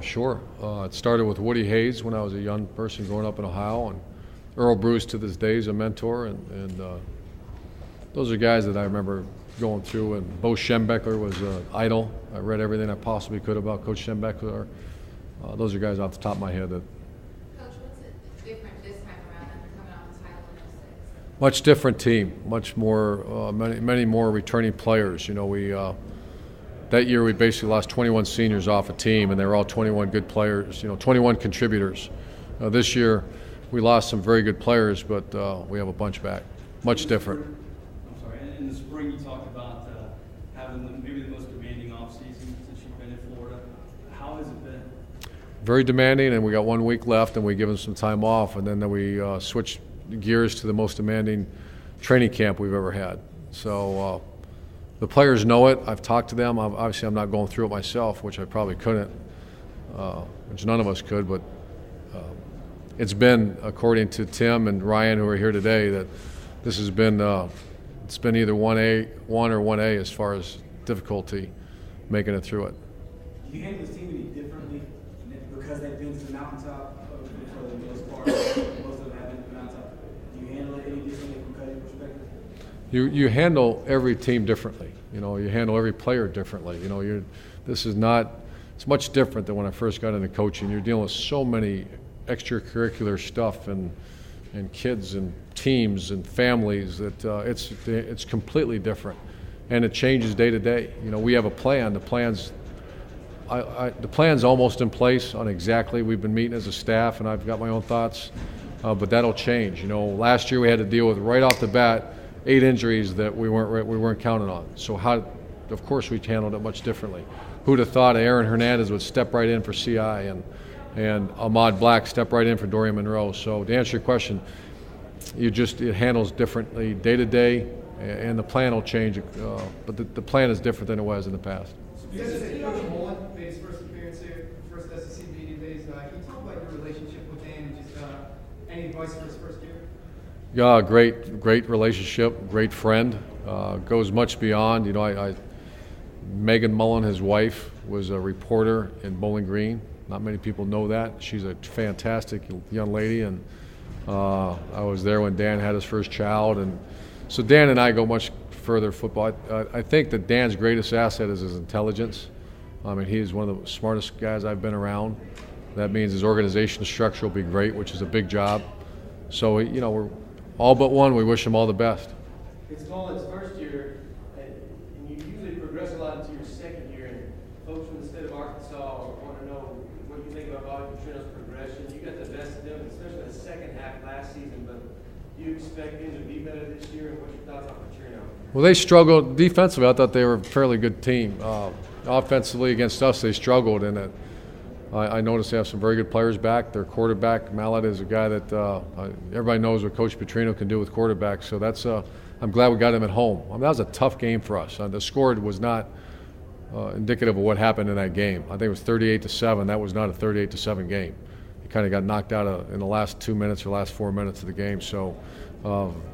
sure. It started with Woody Hayes when I was a young person growing up in Ohio, and Earl Bruce to this day is a mentor, and those are guys that I remember going through. And Bo Schembechler was an idol. I read everything I possibly could about Coach Schembechler. Those are guys off the top of my head that. Coach, what's it different this time around after coming off the title in '06? Much different team, much more, many more returning players. You know, that year we basically lost 21 seniors off a team, and they were all 21 good players. 21 contributors. This year we lost some very good players, but we have a bunch back. Much different. I'm sorry. In the spring, you talked about having maybe the most demanding offseason since you've been in Florida. How has it been? Very demanding, and we got 1 week left, and we give them some time off, and then we switch gears to the most demanding training camp we've ever had. So the players know it. I've talked to them. Obviously, I'm not going through it myself, which I probably couldn't, which none of us could, but it's been, according to Tim and Ryan, who are here today, that this has been it's been either 1 or 1A as far as difficulty making it through it. Do you handle this team any differently because they've been to the mountaintop for the most part? Most of them have been to the mountaintop. Do you handle it any differently from a coaching perspective? You handle every team differently. You handle every player differently. It's much different than when I first got into coaching. You're dealing with so many extracurricular stuff and kids and teams and families that it's completely different, and it changes day to day. We have a plan. The plan's almost in place on exactly. We've been meeting as a staff, and I've got my own thoughts, but that'll change. Last year we had to deal with right off the bat 8 injuries that we weren't counting on. So of course we handled it much differently. Who'd have thought Aaron Hernandez would step right in for CI and Ahmad Black step right in for Dorian Monroe. So to answer your question, it handles differently day to day, and the plan will change. But the plan is different than it was in the past. Coach Mullen made his first appearance here, first SEC media days. Can you talk about your relationship with Dan and just any advice for his first year? Yeah, great relationship, great friend. Goes much beyond. Megan Mullen, his wife, was a reporter in Bowling Green. Not many people know that. She's a fantastic young lady, and I was there when Dan had his first child, and so Dan and I go much further football. I think that Dan's greatest asset is his intelligence. I mean, he's one of the smartest guys I've been around. That means his organization structure will be great, which is a big job. So, we're all but one. We wish him all the best. It's Mullen's first year, and you usually progress a lot into your second year. And folks from the state of Arkansas want to know what you think about Bobby Petrino's progression. You got the best of them, especially in the second half last season. But do you expect him to be better this year? And what's your thoughts on Petrino? Well, they struggled defensively. I thought they were a fairly good team. Offensively against us, they struggled, and I noticed they have some very good players back. Their quarterback, Mallet, is a guy that everybody knows what Coach Petrino can do with quarterbacks. So I'm glad we got him at home. I mean, that was a tough game for us. The score was not indicative of what happened in that game. I think it was 38-7. That was not a 38-7 game. He kind of got knocked out in the last 2 minutes or last 4 minutes of the game. So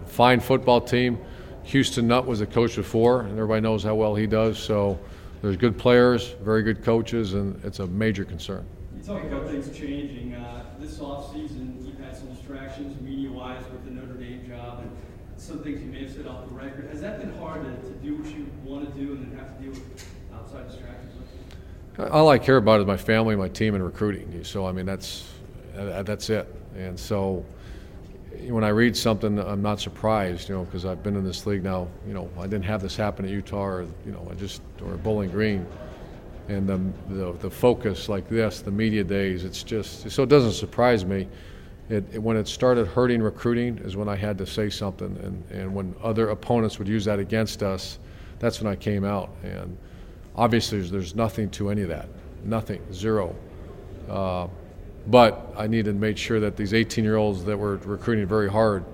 fine football team. Houston Nutt was a coach before, and everybody knows how well he does. So there's good players, very good coaches, and it's a major concern. You talk about things changing. This offseason, you've had some distractions media-wise with the Notre Dame job and some things you may have said off the record. Has that been hard to do what you want to do and then have to deal with outside distractions? All I care about is my family, my team, and recruiting. So, I mean, that's it. And so when I read something, I'm not surprised, because I've been in this league now. I didn't have this happen at Utah or Bowling Green. And the focus like this, the media days, it's just so it doesn't surprise me. When it started hurting recruiting is when I had to say something, and when other opponents would use that against us, that's when I came out. And obviously there's nothing to any of that, nothing, zero. But I needed to make sure that these 18-year-olds that were recruiting very hard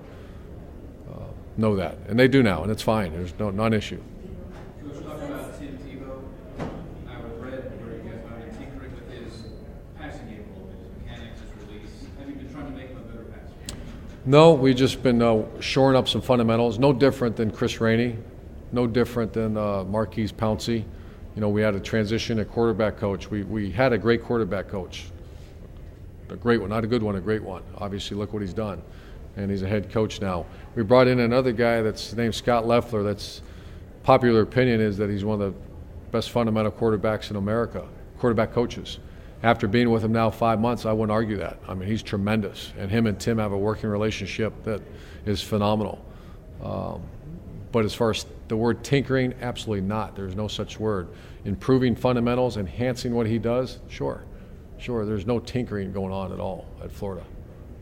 know that, and they do now, and it's fine. There's non-issue. Coach, talk about Tim Tebow. I read where you guys might be tinkering with his passing game a little bit, his mechanics, his release. Have you been trying to make him a better passer? No, we've just been shoring up some fundamentals. No different than Chris Rainey, no different than Marquise Pouncey. We had a transition at quarterback coach. We had a great quarterback coach, a great one, not a good one, a great one. Obviously, look what he's done, and he's a head coach now. We brought in another guy that's named Scott Loeffler. That's popular opinion is that he's one of the best fundamental quarterbacks in America, quarterback coaches. After being with him now 5 months, I wouldn't argue that. I mean, he's tremendous, and him and Tim have a working relationship that is phenomenal. But as far as the word tinkering, absolutely not. There's no such word. Improving fundamentals, enhancing what he does, sure. There's no tinkering going on at all at Florida.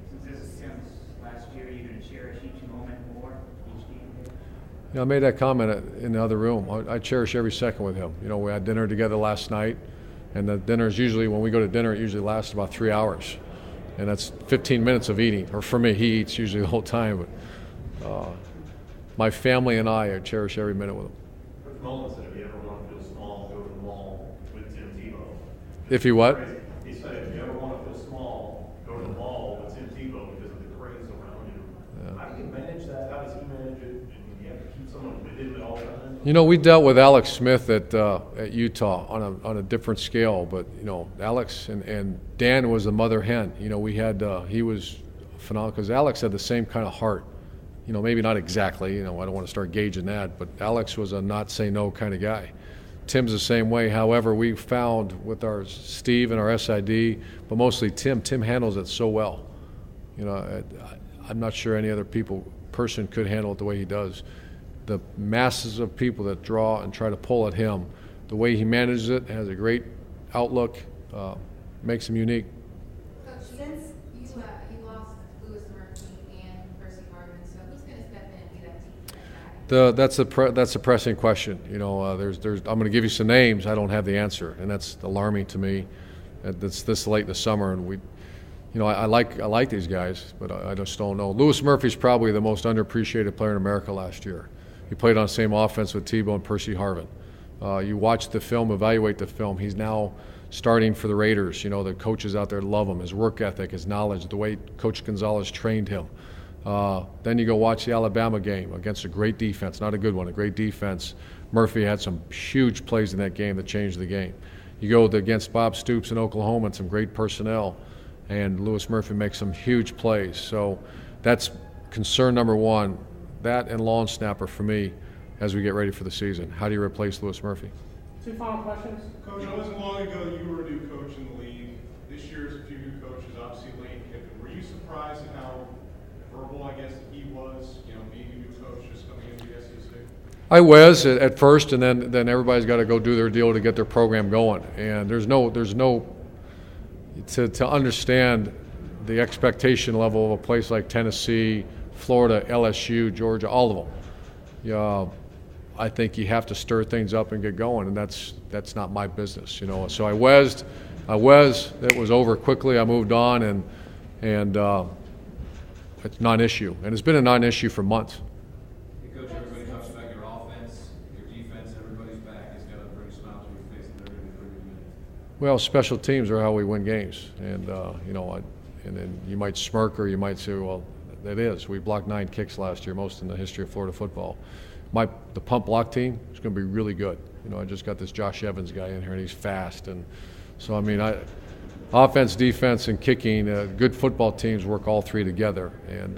Since this is Tim's last year, are you going to cherish each moment more, each game? I made that comment in the other room. I cherish every second with him. We had dinner together last night, and the dinner's usually, when we go to dinner, it usually lasts about 3 hours. And that's 15 minutes of eating. Or for me, he eats usually the whole time. But my family and I cherish every minute with him. Coach Mullen said, if you ever want to feel small, go to the mall with Tim Tebow. If you what? He said, if you ever want to feel small, go to the mall with Tim Tebow because of the craze around you. Yeah. How do you manage that? How does he manage it? And you have to keep someone with him at all times? We dealt with Alex Smith at Utah on a different scale, but Alex and Dan was the mother hen. We had he was phenomenal because Alex had the same kind of heart. Maybe not exactly. I don't want to start gauging that, but Alex was a not say no kind of guy. Tim's the same way. However, we found with our Steve and our SID, but mostly Tim handles it so well. I'm not sure any other person could handle it the way he does. The masses of people that draw and try to pull at him, the way he manages it, has a great outlook, makes him unique. Coach, since you lost Louis Murphy and Percy Harvin, so who's going to step in and be that team guy? That's a pressing question. I'm going to give you some names. I don't have the answer, and that's alarming to me. It's this late in the summer, and I like these guys, but I just don't know. Louis Murphy's probably the most underappreciated player in America last year. He played on the same offense with Tebow and Percy Harvin. You watch the film, evaluate the film. He's now starting for the Raiders. The coaches out there love him, his work ethic, his knowledge, the way Coach Gonzalez trained him. Then you go watch the Alabama game against a great defense, not a good one, a great defense. Murphy had some huge plays in that game that changed the game. You go against Bob Stoops in Oklahoma and some great personnel, and Louis Murphy makes some huge plays. So that's concern number one. That and long snapper for me as we get ready for the season. How do you replace Louis Murphy? Two final questions. Coach, it wasn't long ago you were a new coach in the league. This year's a few new coaches, obviously Lane Kiffin. Were you surprised at how verbal, I guess, that he was, being a new coach just coming into the SEC? I was at first, and then everybody's got to go do their deal to get their program going. And there's no to understand the expectation level of a place like Tennessee, Florida, LSU, Georgia, all of them. I think you have to stir things up and get going, and that's not my business, So I was. It was over quickly. I moved on, and it's non-issue, and it's been a non-issue for months. Hey, Coach, everybody talks about your offense, your defense. Everybody's back. It's got to bring a smile to your face, and they're going to be pretty good. Well, special teams are how we win games, and and then you might smirk or you might say, well, that is. We blocked 9 kicks last year, most in the history of Florida football. The punt block team is going to be really good. I just got this Josh Evans guy in here, and he's fast. And so, offense, defense, and kicking, good football teams work all three together. And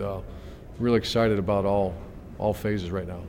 really excited about all phases right now.